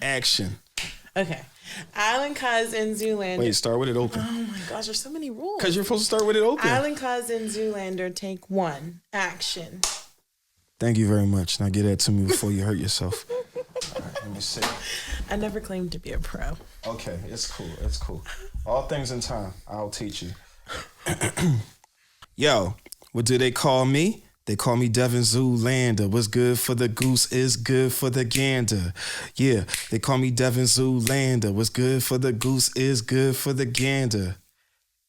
action. Okay. Island Cousin Zoolander. Wait, start with it open. Oh my gosh, there's so many rules. Because you're supposed to start with it open. Island Cousin Zoolander, take 1. Action. Thank you very much. Now get that to me before you hurt yourself. All right, let me see. I never claimed to be a pro. Okay, it's cool. It's cool. All things in time. I'll teach you. Yo, what do they call me? They call me Devin Zoolander. What's good for the goose is good for the gander. Yeah, they call me Devin Zoolander. What's good for the goose is good for the gander.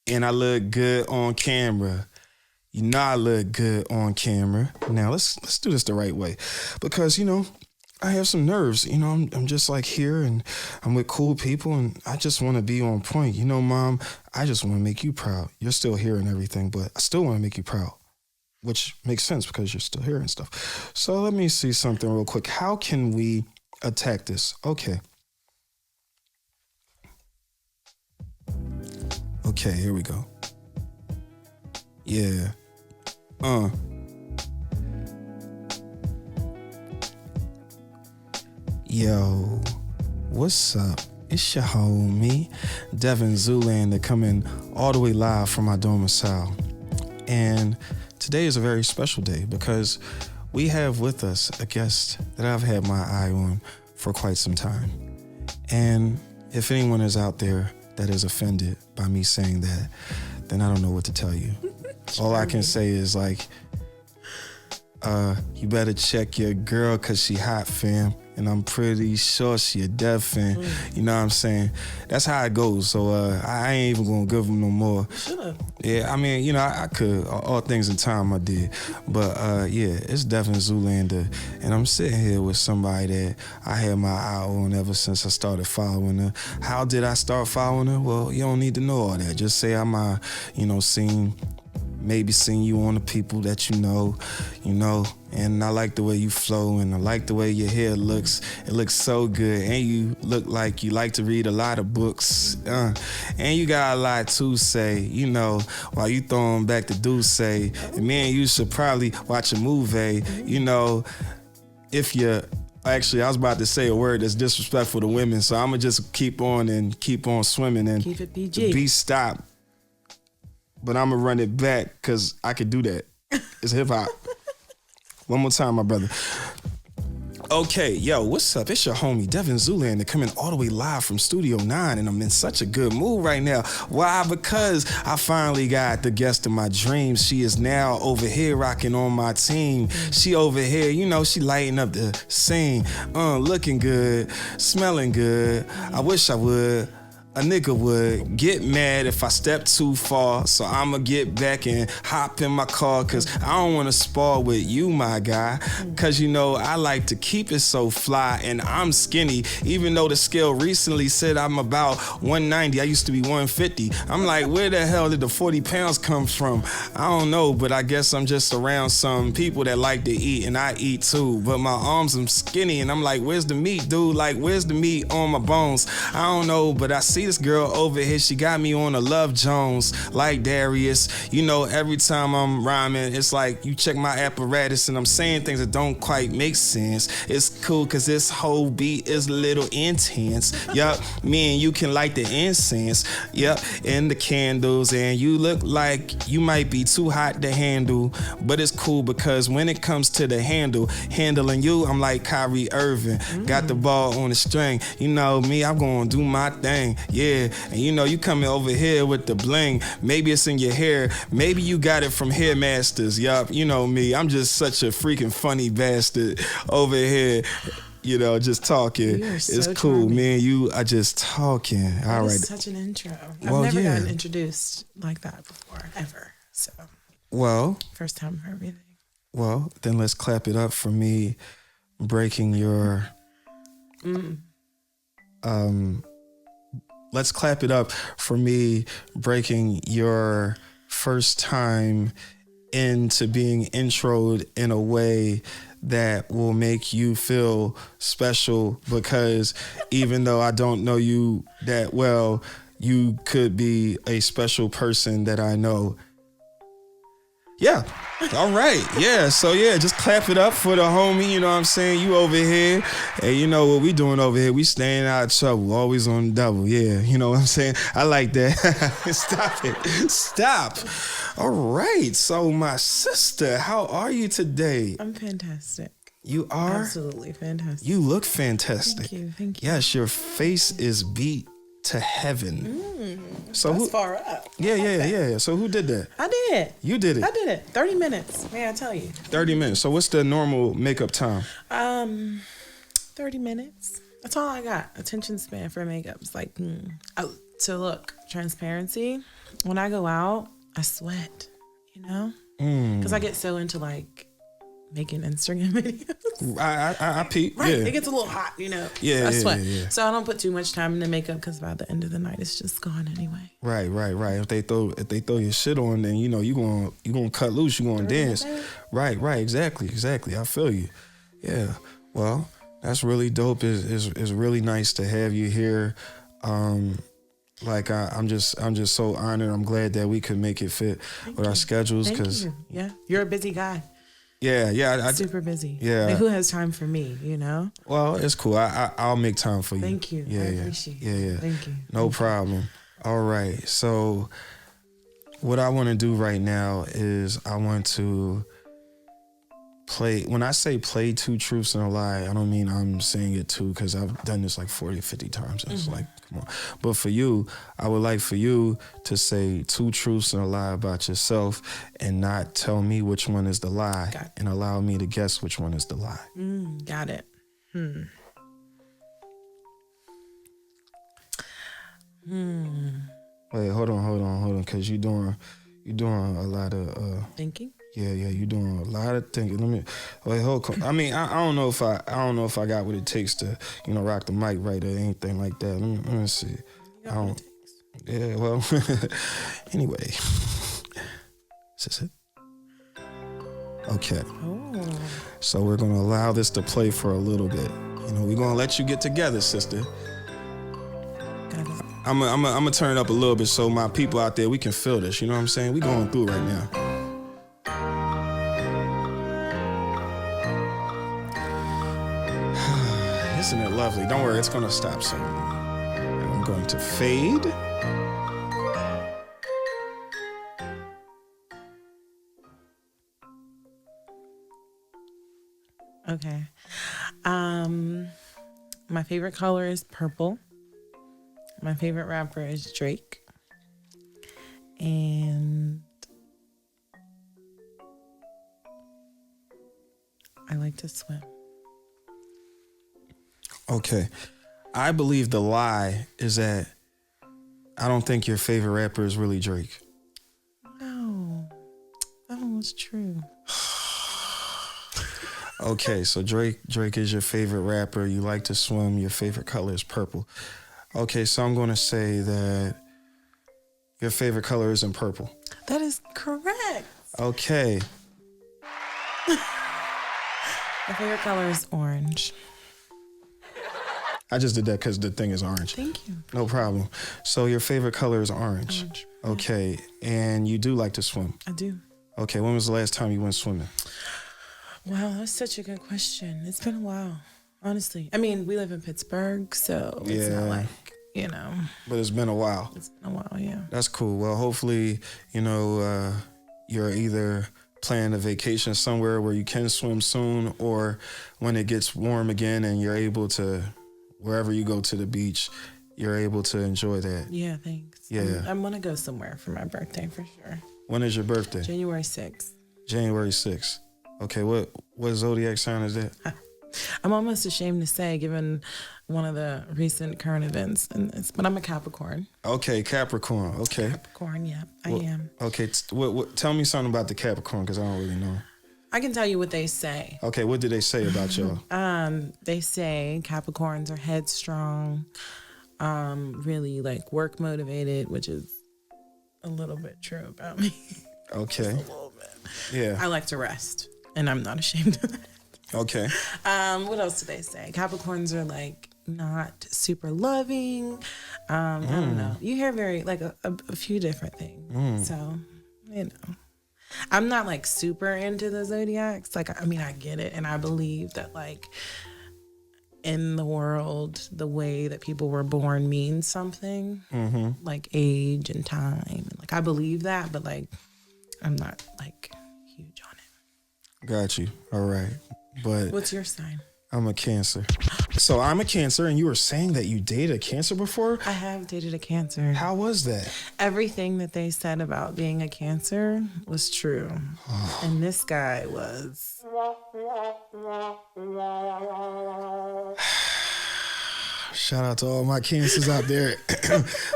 And I look good on camera. You know I look good on camera. Now let's do this the right way, because I have some nerves. I'm just like here, and I'm with cool people, and I just want to be on point. Mom, I just want to make you proud. You're still here and everything, but I still want to make you proud. Which makes sense because you're still here and stuff. So let me see something real quick. How can we attack this? Okay. Okay, here we go. Yeah. Yo, what's up? It's your homie, Devin Zoolander, coming all the way live from my domicile. And today is a very special day because we have with us a guest that I've had my eye on for quite some time. And if anyone is out there that is offended by me saying that, then I don't know what to tell you. All I can say is you better check your girl because she hot, fam. And I'm pretty sure she a Dev fan. You know what I'm saying? That's how it goes. So I ain't even gonna give them no more. Should've. Yeah, I mean, I could. All things in time I did. But yeah, it's Devin Zoolander. And I'm sitting here with somebody that I had my eye on ever since I started following her. How did I start following her? Well, you don't need to know all that. Just say I'm maybe seen you on the people that you know, and I like the way you flow, and I like the way your hair looks. It looks so good, and you look like you like to read a lot of books, and you got a lot to say, while you throwing back the deuce, and me and you should probably watch a movie, if you're. Actually, I was about to say a word that's disrespectful to women, so I'm gonna just keep on swimming and keep it PG. The beat stop. But I'm going to run it back because I could do that. It's hip-hop. One more time, my brother. Okay, yo, what's up? It's your homie, Devin Zoolander, coming all the way live from Studio 9, and I'm in such a good mood right now. Why? Because I finally got the guest of my dreams. She is now over here rocking on my team. She over here, she lighting up the scene. Looking good, smelling good. I wish I would. A nigga would get mad if I step too far, so I'ma get back and hop in my car, cause I don't wanna spar with you, my guy, cause I like to keep it so fly, and I'm skinny, even though the scale recently said I'm about 190, I used to be 150. I'm like, where the hell did the 40 pounds come from? I don't know, but I guess I'm just around some people that like to eat, and I eat too, but my arms, I'm skinny, and I'm like, where's the meat, dude? Like, where's the meat on my bones? I don't know, but I see this girl over here, she got me on a Love Jones, like Darius. Every time I'm rhyming, it's like you check my apparatus and I'm saying things that don't quite make sense. It's cool because this whole beat is a little intense. Yup, me and you can light the incense. Yup, and the candles, and you look like you might be too hot to handle, but it's cool because when it comes to the handling you, I'm like Kyrie Irving. Got the ball on the string. Me, I'm gonna do my thing. Yeah, and you coming over here with the bling. Maybe it's in your hair. Maybe you got it from Hair Masters. Yup, me. I'm just such a freaking funny bastard over here. Just talking. So it's cool, charming. man. You are just talking. All right. Such an intro. I've Well, never yeah. gotten introduced like that before, ever. So, Well, first time for everything. well, then let's clap it up for me breaking your let's clap it up for me breaking your first time into being introed in a way that will make you feel special, because even though I don't know you that well, you could be a special person that I know. Yeah. All right. Yeah. So yeah, just clap it up for the homie. You know what I'm saying? You over here. And you know what we doing over here? We staying out of trouble. Always on double. Yeah. You know what I'm saying? I like that. Stop it. Stop. All right. So my sister, how are you today? I'm fantastic. You are? Absolutely fantastic. You look fantastic. Thank you. Thank you. Yes, your face is beat to heaven. So That's who? far up. Yeah. So who did that? I did. You did it. I did it. 30 minutes. May I tell you? 30 minutes. So what's the normal makeup time? 30 minutes. That's all I got. Attention span for makeup. It's like, to look, transparency. When I go out, I sweat, you know? Because I get so into like making Instagram videos. I peep. Right. Yeah. It gets a little hot, you know? Yeah, I sweat. yeah. So I don't put too much time into makeup because by the end of the night, it's just gone anyway. Right. If they throw your shit on, then you know you gonna cut loose. You gonna dance. Right. Exactly. I feel you. Yeah. Well, that's really dope. It's really nice to have you here. Like I'm just so honored. I'm glad that we could make it fit with our schedules. Thank you. Yeah, you're a busy guy. Yeah. Super busy. Yeah. Like, who has time for me? You know. Well, it's cool. I'll make time for you. Thank you. Yeah. I appreciate it. Yeah. Thank you. No problem. All right. So what I want to do right now is I want to play. When I say play two truths and a lie, I don't mean I'm saying it too, because I've done this like 40 or 50 times. And it's like, come on. But for you, I would like for you to say two truths and a lie about yourself and not tell me which one is the lie and allow me to guess which one is the lie. Got it. Wait, hold on, because you're doing a lot of Thinking. Yeah, you're doing a lot of thinking. Let me wait. I mean, I don't know if I got what it takes to, rock the mic right or anything like that. Let me see. I don't. Yeah, well. Anyway, is this it? Okay. Oh. So we're gonna allow this to play for a little bit. We're gonna let you get together, sister. Got it. I'm gonna turn it up a little bit so my people out there, we can feel this. You know what I'm saying? We going through right now. Isn't it lovely? Don't worry, it's gonna stop soon. And I'm going to fade. Okay. My favorite color is purple. My favorite rapper is Drake. And I like to swim. Okay. I believe the lie is that I don't think your favorite rapper is really Drake. No, that one was true. Okay, so Drake is your favorite rapper. You like to swim. Your favorite color is purple. Okay, so I'm going to say that your favorite color isn't purple. That is correct. Okay. My favorite color is orange. I just did that because the thing is orange. Thank you. No problem. So your favorite color is orange. Okay, and you do like to swim. I do. Okay, when was the last time you went swimming? Wow, that's such a good question. It's been a while, honestly. I mean, we live in Pittsburgh, so it's not like, But it's been a while. It's been a while, yeah. That's cool. Well, hopefully, you're either planning a vacation somewhere where you can swim soon, or when it gets warm again and you're able to, wherever you go to the beach, you're able to enjoy that. Yeah, thanks. Yeah. I'm going to go somewhere for my birthday for sure. When is your birthday? January 6th. January 6th. Okay, what zodiac sign is that? I'm almost ashamed to say, given one of the recent current events, but I'm a Capricorn. Okay, Capricorn. Okay. Capricorn, yeah, I am. Okay, tell me something about the Capricorn, because I don't really know. I can tell you what they say. Okay, what did they say about y'all? They say Capricorns are headstrong, really like work motivated, which is a little bit true about me. Okay. Just a little bit. Yeah. I like to rest, and I'm not ashamed of that. Okay. What else do they say? Capricorns are like not super loving. I don't know. You hear very like a few different things. So, I'm not like super into the zodiacs. Like, I mean, I get it. And I believe that like in the world, the way that people were born means something, like age and time. And like, I believe that, but like, I'm not like huge on it. Got you. All right. But What's your sign? I'm a Cancer. So I'm a Cancer, and you were saying that you dated a Cancer before? I have dated a Cancer. How was that? Everything that they said about being a Cancer was true. And this guy was. Shout out to all my Cancers out there.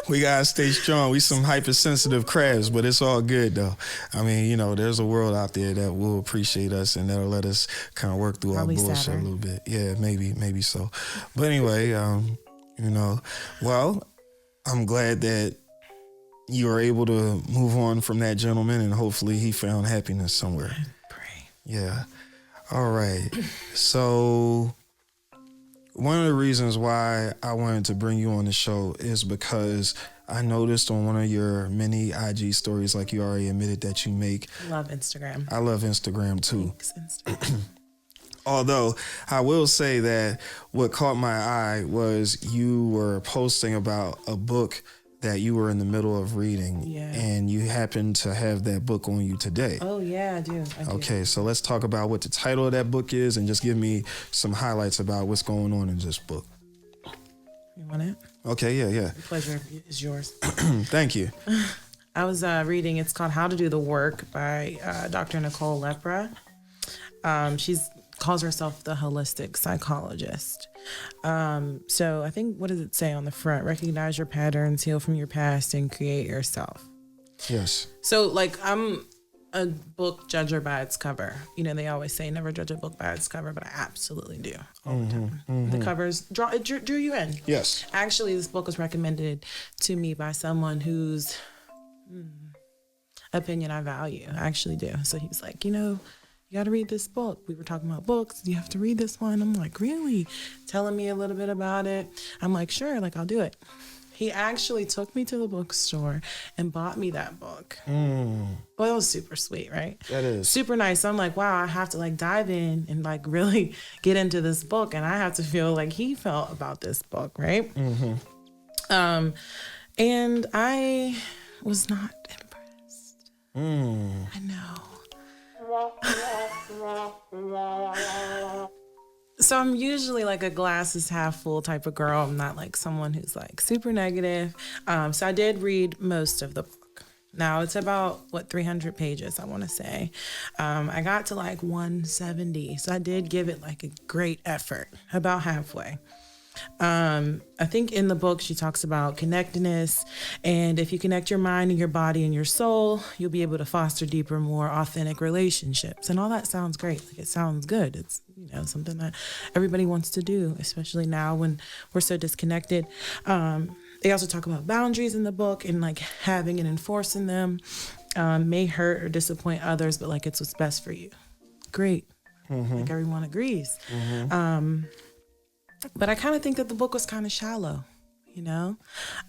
We gotta stay strong. We some hypersensitive crabs, but it's all good though. I mean, you know, there's a world out there that will appreciate us and that'll let us kind of work through Probably our bullshit Saturn. a little bit. Yeah, maybe so. But anyway, you know, well, I'm glad that you were able to move on from that gentleman, and hopefully he found happiness somewhere. Pray. Yeah. All right. So one of the reasons why I wanted to bring you on the show is because I noticed on one of your many IG stories, like you already admitted that you make. Love Instagram. I love Instagram too. Thanks, Instagram. Although I will say that what caught my eye was you were posting about a book that you were in the middle of reading, Yeah. and you happen to have that book on you today. Oh, yeah, I do. Okay, so let's talk about what the title of that book is and just give me some highlights about what's going on in this book. You want it? Okay, yeah. The pleasure is yours. Thank you. I was reading, it's called How to Do the Work by Dr. Nicole Lepra. She calls herself the holistic psychologist. So I think, what does it say on the front? Recognize your patterns, heal from your past, and create yourself. Yes. So like, I'm a book judger by its cover. You know, they always say never judge a book by its cover, but I absolutely do all the time. The covers drew you in. Yes. Actually, this book was recommended to me by someone whose opinion I value. I actually do. So he was like, you know, you got to read this book. We were talking about books. You have to read this one. I'm like, really? Telling me a little bit about it. I'm like, sure, like I'll do it. He actually took me to the bookstore and bought me that book. Well, it was super sweet, right? That is. Super nice. I'm like, wow, I have to like dive in and like really get into this book. And I have to feel like he felt about this book, right? And I was not impressed. I know. So I'm usually like a glass is half full type of girl. I'm not like someone who's like super negative. So I did read most of the book. Now it's about 300 pages, I want to say. I got to like 170. So I did give it like a great effort, about halfway. I think in the book she talks about connectedness, and if you connect your mind and your body and your soul, you'll be able to foster deeper, more authentic relationships. And all that sounds great. Like, it sounds good. It's, you know, something that everybody wants to do, especially now when we're so disconnected. They also talk about boundaries in the book, and like having and enforcing them may hurt or disappoint others, but like it's what's best for you. Great. Like everyone agrees. But I kind of think that the book was kind of shallow, you know?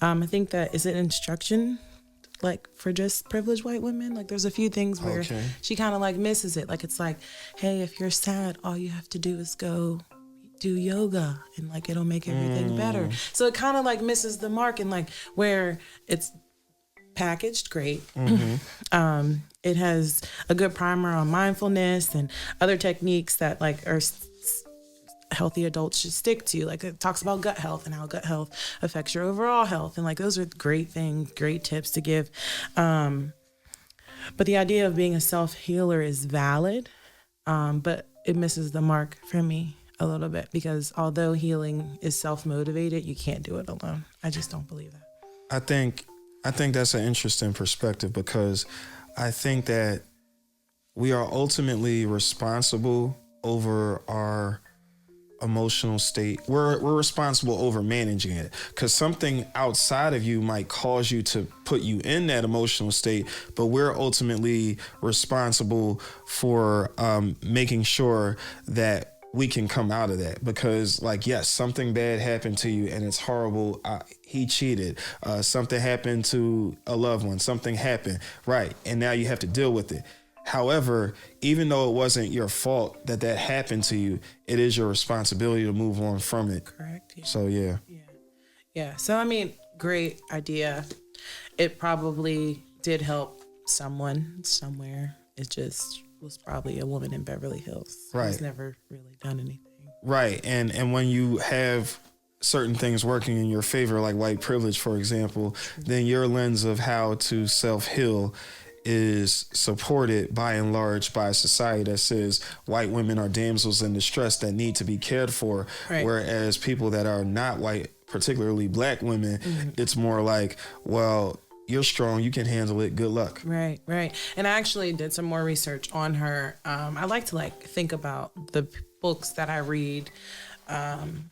I think that, is it instruction, like, for just privileged white women? Like, there's a few things where she kind of, like, misses it. Like, it's like, hey, if you're sad, all you have to do is go do yoga, and, like, it'll make everything better. So it kind of, like, misses the mark, and, like, where it's packaged great. It has a good primer on mindfulness and other techniques that, like, are healthy adults should stick to. Like, it talks about gut health and how gut health affects your overall health, and like those are great things, great tips to give. But the idea of being a self-healer is valid, but it misses the mark for me a little bit, because although healing is self-motivated, you can't do it alone. I just don't believe that. I think that's an interesting perspective, because I think that we are ultimately responsible over our emotional state. We're responsible over managing it, because something outside of you might cause you to put you in that emotional state, but we're ultimately responsible for making sure that we can come out of that. Because, like, yes, something bad happened to you and it's horrible. He cheated. Something happened to a loved one. Something happened, right? And now you have to deal with it. However, even though it wasn't your fault that happened to you, it is your responsibility to move on from it. Correct. Yeah. So yeah. Yeah. So I mean, great idea. It probably did help someone somewhere. It just was probably a woman in Beverly Hills who's never really done anything. Right. And when you have certain things working in your favor, like white privilege, for example, then your lens of how to self-heal is supported by and large by a society that says white women are damsels in distress that need to be cared for. Right. Whereas people that are not white, particularly black women, it's more like, well, you're strong, you can handle it, good luck. Right. And I actually did some more research on her. I like to think about the books that I read and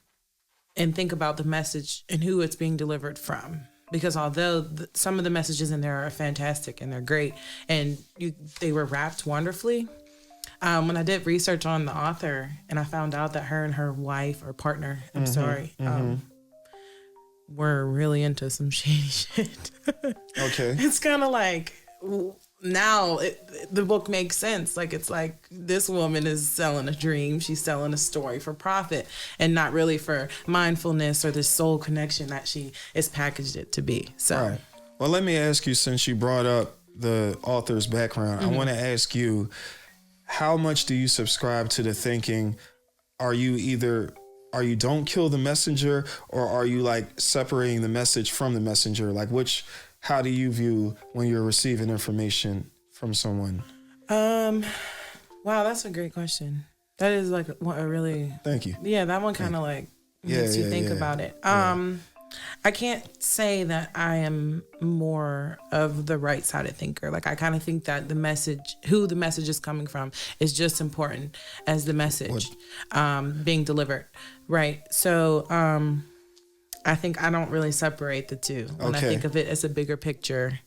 think about the message and who it's being delivered from. Because although some of the messages in there are fantastic and they're great and they were wrapped wonderfully, when I did research on the author and I found out that her and her wife or partner, were really into some shady shit. Okay. It's kind of like now the book makes sense. Like, it's like this woman is selling a dream. She's selling a story for profit and not really for mindfulness or the soul connection that she is packaged it to be. So, right. Well, let me ask you, since you brought up the author's background, I want to ask you, how much do you subscribe to the thinking, are you don't kill the messenger, or are you like separating the message from the messenger? Like, how do you view when you're receiving information from someone? Wow, that's a great question. That is like a really... Thank you. Yeah, that one kind of makes you think about it. I can't say that I am more of the right-sided thinker. Like, I kind of think that who the message is coming from is just important as the message being delivered. Right. So, I think I don't really separate the two when I think of it as a bigger picture,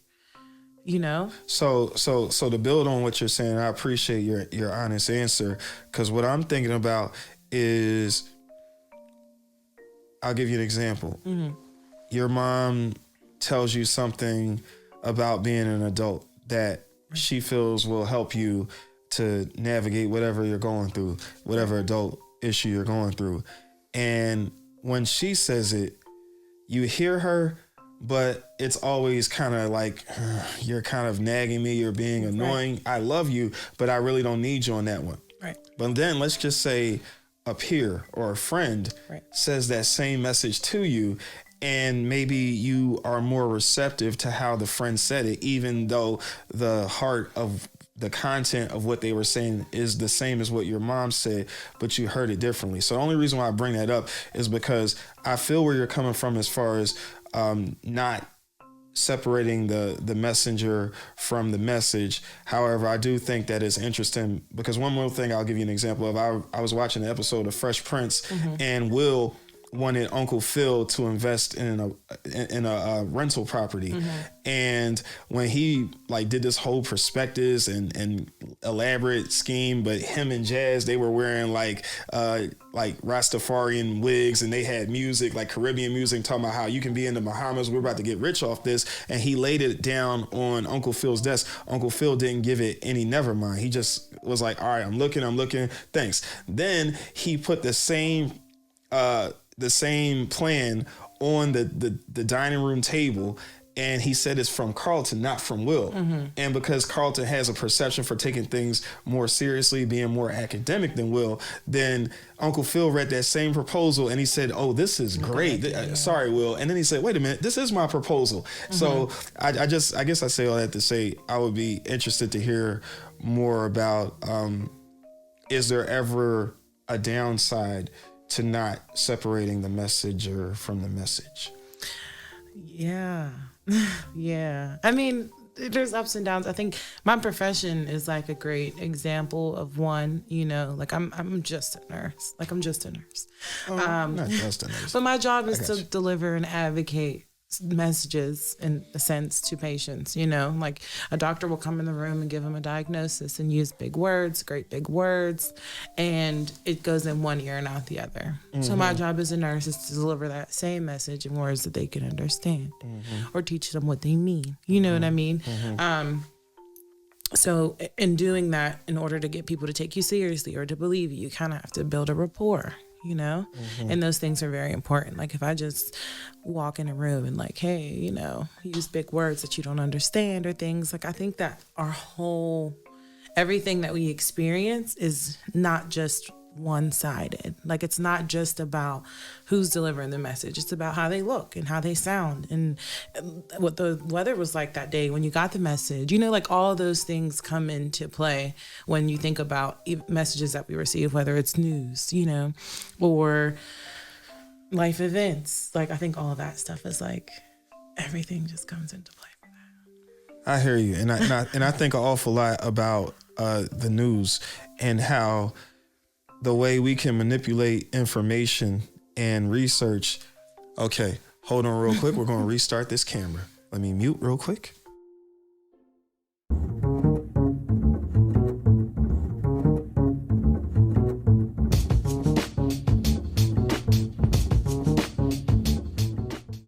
you know? So to build on what you're saying, I appreciate your honest answer, because what I'm thinking about is, I'll give you an example. Your mom tells you something about being an adult that she feels will help you to navigate whatever you're going through, whatever adult issue you're going through. And when she says it, you hear her, but it's always kind of like, you're kind of nagging me, you're being annoying. Right. I love you, but I really don't need you on that one. Right. But then let's just say a peer or a friend says that same message to you, and maybe you are more receptive to how the friend said it, even though the heart of the content of what they were saying is the same as what your mom said, but you heard it differently. So the only reason why I bring that up is because I feel where you're coming from as far as not separating the messenger from the message. However, I do think that it's interesting, because one more thing I'll give you an example of. I was watching an episode of Fresh Prince, and Will wanted Uncle Phil to invest in a rental property. And when he did this whole prospectus and elaborate scheme, but him and Jazz, they were wearing like Rastafarian wigs, and they had music, like Caribbean music, talking about how you can be in the Bahamas, we're about to get rich off this. And he laid it down on Uncle Phil's desk. Uncle Phil didn't give it any never mind. He just was like, all right, I'm looking, thanks. Then he put the same plan on the dining room table, and he said it's from Carlton, not from Will. And because Carlton has a perception for taking things more seriously, being more academic than Will, then Uncle Phil read that same proposal and he said, oh, this is great. Sorry, Will. And then he said, wait a minute, this is my proposal. So I guess I say all that to say, I would be interested to hear more about, is there ever a downside to not separating the messenger from the message? Yeah. Yeah. I mean, there's ups and downs. I think my profession is like a great example of one, like I'm just a nurse. Like, I'm just a nurse. Not just a nurse. But my job is to deliver and advocate messages, in a sense, to patients. Like, a doctor will come in the room and give them a diagnosis and use big words, great big words, and it goes in one ear and out the other. So my job as a nurse is to deliver that same message in words that they can understand, or teach them what they mean. You know what I mean? So in doing that, in order to get people to take you seriously or to believe you kind of have to build a rapport, you know? And those things are very important. Like if I just walk in a room and like, hey, you know, use big words that you don't understand or things, like I think that everything that we experience is not just one-sided. Like it's not just about who's delivering the message. It's about how they look and how they sound and what the weather was like that day when you got the message. You know, like all those things come into play when you think about messages that we receive, whether it's news, you know, or life events. Like I think all of that stuff is like everything just comes into play for that. I hear you, and I think an awful lot about the news and how the way we can manipulate information and research. Okay, hold on real quick. We're going to restart this camera. Let me mute real quick.